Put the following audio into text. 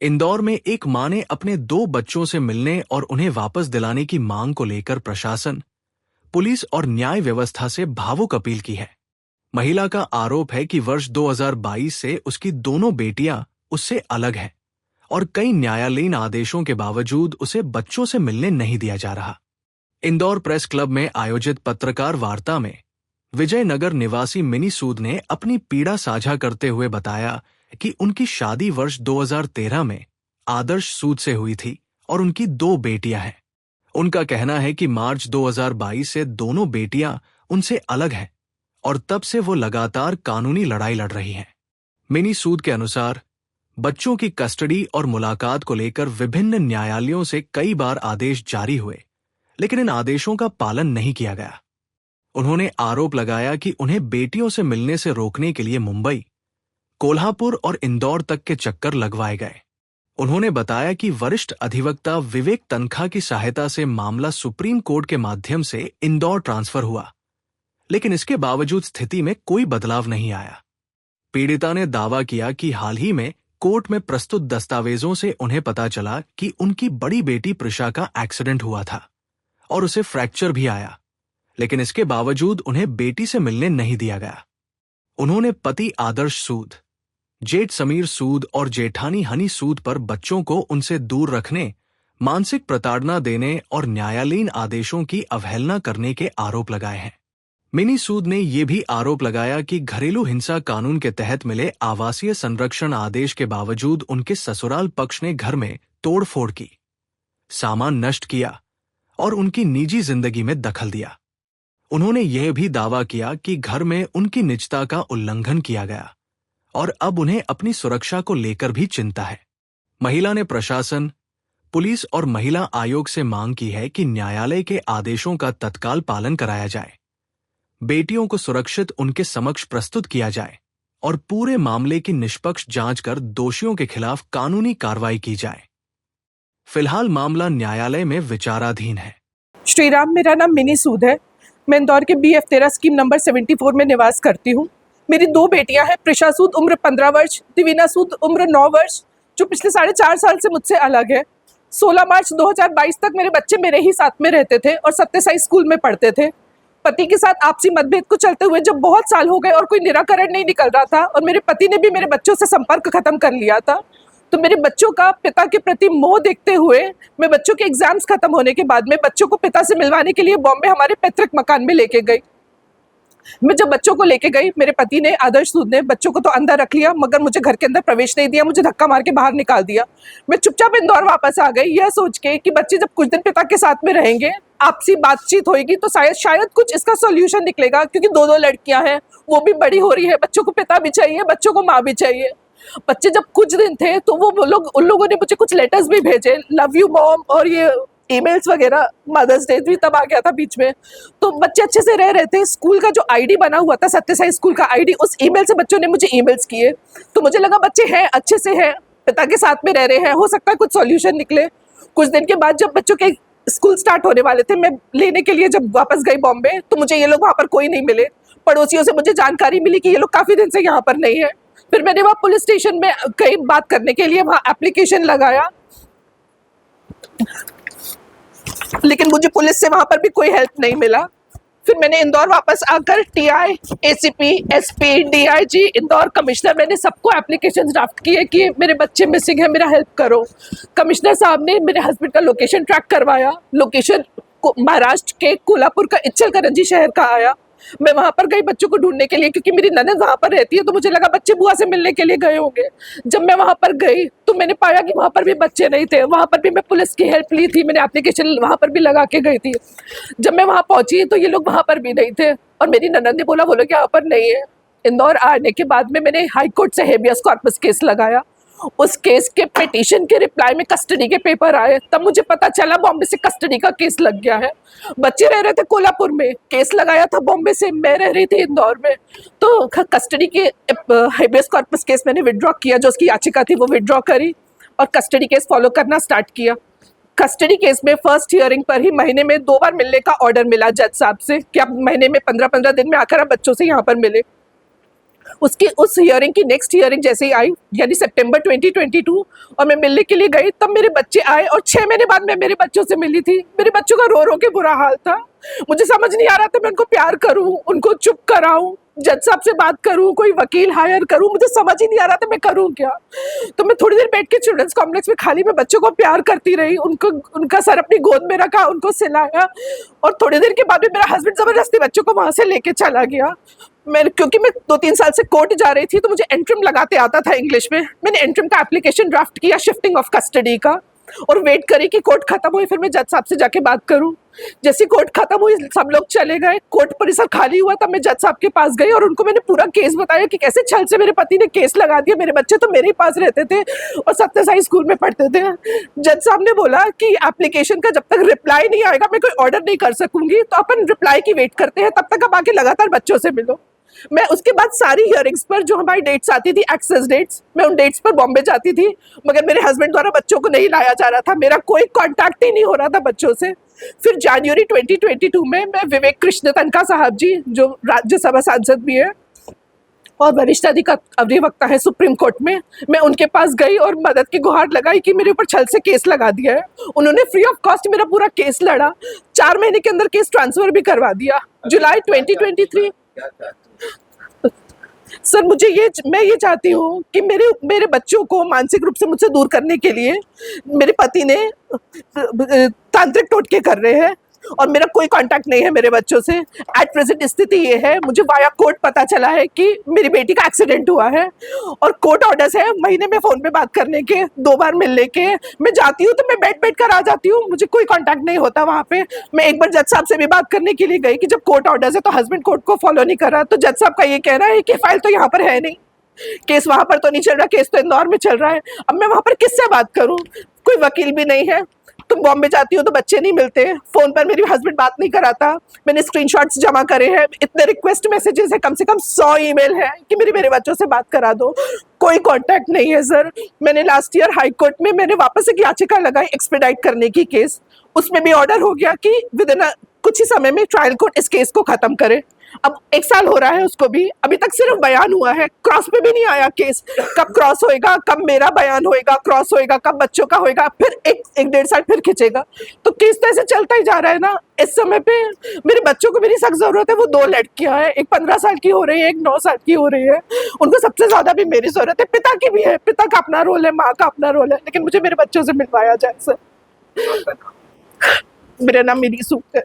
इंदौर में एक मां ने अपने 2 बच्चों से मिलने और उन्हें वापस दिलाने की मांग को लेकर प्रशासन, पुलिस और न्याय व्यवस्था से भावुक अपील की है। महिला का आरोप है कि वर्ष 2022 से उसकी दोनों बेटियां उससे अलग हैं और कई न्यायालयीन आदेशों के बावजूद उसे बच्चों से मिलने नहीं दिया जा रहा। इंदौर प्रेस क्लब में आयोजित पत्रकार वार्ता में विजयनगर निवासी मिनी सूद ने अपनी पीड़ा साझा करते हुए बताया कि उनकी शादी वर्ष 2013 में आदर्श सूद से हुई थी और उनकी 2 बेटियां हैं। उनका कहना है कि मार्च 2022 से दोनों बेटियां उनसे अलग हैं और तब से वो लगातार कानूनी लड़ाई लड़ रही हैं। मिनी सूद के अनुसार बच्चों की कस्टडी और मुलाकात को लेकर विभिन्न न्यायालयों से कई बार आदेश जारी हुए, लेकिन इन आदेशों का पालन नहीं किया गया। उन्होंने आरोप लगाया कि उन्हें बेटियों से मिलने से रोकने के लिए मुंबई, कोल्हापुर और इंदौर तक के चक्कर लगवाए गए। उन्होंने बताया कि वरिष्ठ अधिवक्ता विवेक तनखा की सहायता से मामला सुप्रीम कोर्ट के माध्यम से इंदौर ट्रांसफर हुआ, लेकिन इसके बावजूद स्थिति में कोई बदलाव नहीं आया। पीड़िता ने दावा किया कि हाल ही में कोर्ट में प्रस्तुत दस्तावेजों से उन्हें पता चला कि उनकी बड़ी बेटी प्रिशा का एक्सीडेंट हुआ था और उसे फ्रैक्चर भी आया, लेकिन इसके बावजूद उन्हें बेटी से मिलने नहीं दिया गया। उन्होंने पति आदर्श सूद, जेठ समीर सूद और जेठानी हनी सूद पर बच्चों को उनसे दूर रखने, मानसिक प्रताड़ना देने और न्यायालयीन आदेशों की अवहेलना करने के आरोप लगाए हैं। मिनी सूद ने यह भी आरोप लगाया कि घरेलू हिंसा कानून के तहत मिले आवासीय संरक्षण आदेश के बावजूद उनके ससुराल पक्ष ने घर में तोड़फोड़ की, सामान नष्ट किया और उनकी निजी जिंदगी में दखल दिया। उन्होंने यह भी दावा किया कि घर में उनकी निजता का उल्लंघन किया गया और अब उन्हें अपनी सुरक्षा को लेकर भी चिंता है। महिला ने प्रशासन, पुलिस और महिला आयोग से मांग की है कि न्यायालय के आदेशों का तत्काल पालन कराया जाए, बेटियों को सुरक्षित उनके समक्ष प्रस्तुत किया जाए और पूरे मामले की निष्पक्ष जांच कर दोषियों के खिलाफ कानूनी कार्रवाई की जाए। फिलहाल मामला न्यायालय में विचाराधीन है। श्रीराम, मेरा नाम मिनी सूद है। मैं इंदौर के BF13 स्कीम नंबर 74 में निवास करती हूँ। मेरी 2 बेटियां हैं, प्रिशा सूद उम्र 15 वर्ष, दिवीना सूद उम्र 9 वर्ष, जो पिछले 4.5 साल से मुझसे अलग है। 16 मार्च 2022 तक मेरे बच्चे मेरे ही साथ में रहते थे और सत्यसाई स्कूल में पढ़ते थे। पति के साथ आपसी मतभेद को चलते हुए जब बहुत साल हो गए और कोई निराकरण नहीं निकल रहा था और मेरे पति ने भी मेरे बच्चों से संपर्क खत्म कर लिया था, तो मेरे बच्चों का पिता के प्रति मोह देखते हुए मैं बच्चों के एग्जाम्स खत्म होने के बाद में बच्चों को पिता से मिलवाने के लिए बॉम्बे हमारे पैतृक मकान में लेके गई। मैं जब बच्चों को लेके गई, मेरे पति ने, आदर्श सूद ने, बच्चों को तो अंदर रख लिया मगर मुझे घर के अंदर प्रवेश नहीं दिया, मुझे धक्का मार के बाहर निकाल दिया। मैं चुपचाप इंदौर वापस आ गई, यह सोच के कि बच्चे जब कुछ दिन पिता के साथ में रहेंगे, आपसी बातचीत होगी तो शायद कुछ इसका सोल्यूशन निकलेगा, क्योंकि 2 लड़कियां हैं, वो भी बड़ी हो रही है, बच्चों को पिता भी चाहिए, बच्चों को माँ भी चाहिए। बच्चे जब कुछ दिन थे तो उन लोगों ने मुझे कुछ लेटर्स भी भेजे, लव यू मॉम, और ये ईमेल्स वगैरह। मदर्स डे भी तब आ गया था बीच में, तो बच्चे अच्छे से रह रहे थे। स्कूल का जो आईडी बना हुआ था, सत्यसाई स्कूल का आईडी, उस ईमेल से बच्चों ने मुझे ईमेल्स किए, तो मुझे लगा बच्चे हैं, अच्छे से हैं, पिता के साथ में रह रहे हैं, हो सकता है कुछ सॉल्यूशन निकले। कुछ दिन के बाद जब बच्चों के स्कूल स्टार्ट होने वाले थे, मैं लेने के लिए जब वापस गई बॉम्बे, तो मुझे ये लोग वहाँ पर कोई नहीं मिले। पड़ोसियों से मुझे जानकारी मिली कि ये लोग काफ़ी दिन से यहाँ पर नहीं है। फिर मैंने वहाँ पुलिस स्टेशन में कई बात करने के लिए वहाँ एप्लीकेशन लगाया, लेकिन मुझे पुलिस से वहाँ पर भी कोई हेल्प नहीं मिला। फिर मैंने इंदौर वापस आकर TI, ACP, SP, DIG, Indore commissioner, मैंने सबको एप्लीकेशन ड्राफ्ट किए कि मेरे बच्चे मिसिंग है, मेरा हेल्प करो। कमिश्नर साहब ने मेरे हस्बैंड का लोकेशन ट्रैक करवाया। लोकेशन महाराष्ट्र के कोल्हापुर का इचलकरंजी शहर का आया। मैं वहाँ पर गई बच्चों को ढूंढने के लिए, क्योंकि मेरी ननद वहाँ पर रहती है, तो मुझे लगा बच्चे बुआ से मिलने के लिए गए होंगे। जब मैं वहाँ पर गई तो मैंने पाया कि वहाँ पर भी बच्चे नहीं थे। वहाँ पर भी मैं पुलिस की हेल्प ली थी, मैंने एप्लीकेशन वहाँ पर भी लगा के गई थी। जब मैं वहाँ पहुँची तो ये लोग वहाँ पर भी नहीं थे और मेरी ननद ने बोला वो लोग यहाँ पर नहीं है। इंदौर आने के बाद में मैंने हाई कोर्ट से हेबियस कॉर्पस केस लगाया। उस केस के पिटीशन के रिप्लाई में कस्टडी के पेपर आए, तब मुझे पता चला बॉम्बे से कस्टडी का केस लग गया है। बच्चे रह रहे थे कोल्हापुर में, केस लगाया था बॉम्बे से, मैं रह रही थी इंदौर में। तो कस्टडी के हेबियस कॉर्पस केस मैंने विड्रॉ किया, जो उसकी याचिका थी वो विड्रॉ करी और कस्टडी केस फॉलो करना स्टार्ट किया। कस्टडी केस में फर्स्ट हियरिंग पर ही महीने में 2 बार मिलने का ऑर्डर मिला जज साहब से कि आप महीने में 15-15 दिन में आकर आप बच्चों से यहाँ पर मिले। उसकी उस हियरिंग की नेक्स्ट हियरिंग जैसे ही आई, यानी सितंबर 2022, और मैं मिलने के लिए गई, तब मेरे बच्चे आए और 6 महीने बाद मैं मेरे बच्चों से मिली थी। मेरे बच्चों का रो रो के बुरा हाल था। मुझे समझ नहीं आ रहा था मैं उनको प्यार करूं, उनको चुप कराऊं, जज साहब से बात करूं, कोई वकील हायर करूं, मुझे समझ ही नहीं आ रहा था मैं करूं क्या। तो मैं थोड़ी देर बैठ के चिल्ड्रंस कॉम्प्लेक्स में खाली मैं बच्चों को प्यार करती रही, उनको उनका सर अपनी गोद में रखा, उनको सिलाया, और थोड़ी देर के बाद में मेरा हस्बैंड जबरदस्ती बच्चों को वहां से लेके चला गया। क्योंकि मैं 2-3 साल से कोर्ट जा रही थी, तो मुझे एंट्रम लगाते आता था इंग्लिश में। मैंने एंट्रम का एप्लीकेशन ड्राफ्ट किया शिफ्टिंग ऑफ कस्टडी का, और वेट करी कि कोर्ट खत्म हुई, फिर मैं जज साहब से जाके बात करूं। जैसे कोर्ट खत्म हुई, सब लोग चले गए, कोर्ट परिसर खाली हुआ, तब मैं जज साहब के पास गई और उनको मैंने पूरा केस बताया कि कैसे छल से मेरे पति ने केस लगा दिया। मेरे बच्चे तो मेरे ही पास रहते थे और सत्यसाई स्कूल में पढ़ते थे। जज साहब ने बोला कि एप्लीकेशन का जब तक रिप्लाई नहीं आएगा मैं कोई ऑर्डर नहीं कर सकूंगी, तो अपन रिप्लाई की वेट करते हैं, तब तक आप आके लगातार बच्चों से मिलो। मैं उसके बाद सारी हियरिंग्स पर जो हमारी डेट्स आती थी, एक्सेस डेट्स, मैं उन डेट्स पर बॉम्बे जाती थी, मगर मेरे हस्बैंड द्वारा बच्चों को नहीं लाया जा रहा था, मेरा कोई कांटेक्ट ही नहीं हो रहा था बच्चों से। फिर जनवरी 2022 में मैं विवेक कृष्ण तनखा साहब जी, जो राज्यसभा सांसद भी है और वरिष्ठ अधिवक्ता है सुप्रीम कोर्ट में, मैं उनके पास गई और मदद की गुहार लगाई कि मेरे ऊपर छल से केस लगा दिया है। उन्होंने फ्री ऑफ कॉस्ट मेरा पूरा केस लड़ा, 4 महीने के अंदर केस ट्रांसफर भी करवा दिया। जुलाई 2023 सर, मैं ये चाहती हूँ कि मेरे बच्चों को मानसिक रूप से मुझसे दूर करने के लिए मेरे पति ने तांत्रिक टोटके कर रहे हैं और मेरा कोई कांटेक्ट नहीं है मेरे बच्चों से। एट प्रेजेंट स्थिति ये है, मुझे वाया कोर्ट पता चला है कि मेरी बेटी का एक्सीडेंट हुआ है और कोर्ट ऑर्डर्स है महीने में फोन पे बात करने के, 2 बार मिलने के। मैं जाती हूँ तो मैं बैठ कर आ जाती हूँ, मुझे कोई कांटेक्ट नहीं होता वहाँ पे। मैं एक बार जज साहब से भी बात करने के लिए गई कि जब कोर्ट ऑर्डर्स है तो हस्बैंड कोर्ट को फॉलो नहीं कर रहा, तो जज साहब का ये कहना है कि फाइल तो यहाँ पर है नहीं, केस वहां पर तो नहीं चल रहा, केस तो इंदौर में चल रहा है। अब मैं वहां पर किससे बात करूं, कोई वकील भी नहीं है। तुम बॉम्बे जाती हो तो बच्चे नहीं मिलते, फोन पर मेरी हस्बैंड बात नहीं कराता। मैंने स्क्रीनशॉट्स जमा करे हैं, इतने रिक्वेस्ट मैसेजेस है, कम से कम 100 ईमेल है कि मेरे बच्चों से बात करा दो, कोई कांटेक्ट नहीं है सर। मैंने लास्ट ईयर हाई कोर्ट में मैंने वापस एक याचिका लगाई एक्सपेडाइट करने की केस, उसमें भी ऑर्डर हो गया कि विद इन कुछ ही समय में ट्रायल कोर्ट इस केस को खत्म करे। अब 1 साल हो रहा है उसको भी, अभी तक सिर्फ बयान हुआ है, क्रॉस पे भी नहीं आया केस। कब क्रॉस होएगा, कब मेरा बयान होएगा, क्रॉस होएगा, कब बच्चों का होएगा, फिर एक 1-1.5 साल फिर खिंचेगा। तो केस तो ऐसे चलता ही जा रहा है ना। इस समय पे मेरे बच्चों को मेरी सख्त जरूरत है। वो 2 लड़कियां हैं, एक 15 साल की हो रही है, एक 9 साल की हो रही है। उनको सबसे ज्यादा भी मेरी जरूरत है, पिता की भी है, पिता का अपना रोल है, माँ का अपना रोल है, लेकिन मुझे मेरे बच्चों से मिलवाया जाए सर। मेरा नाम मिनी सूद है।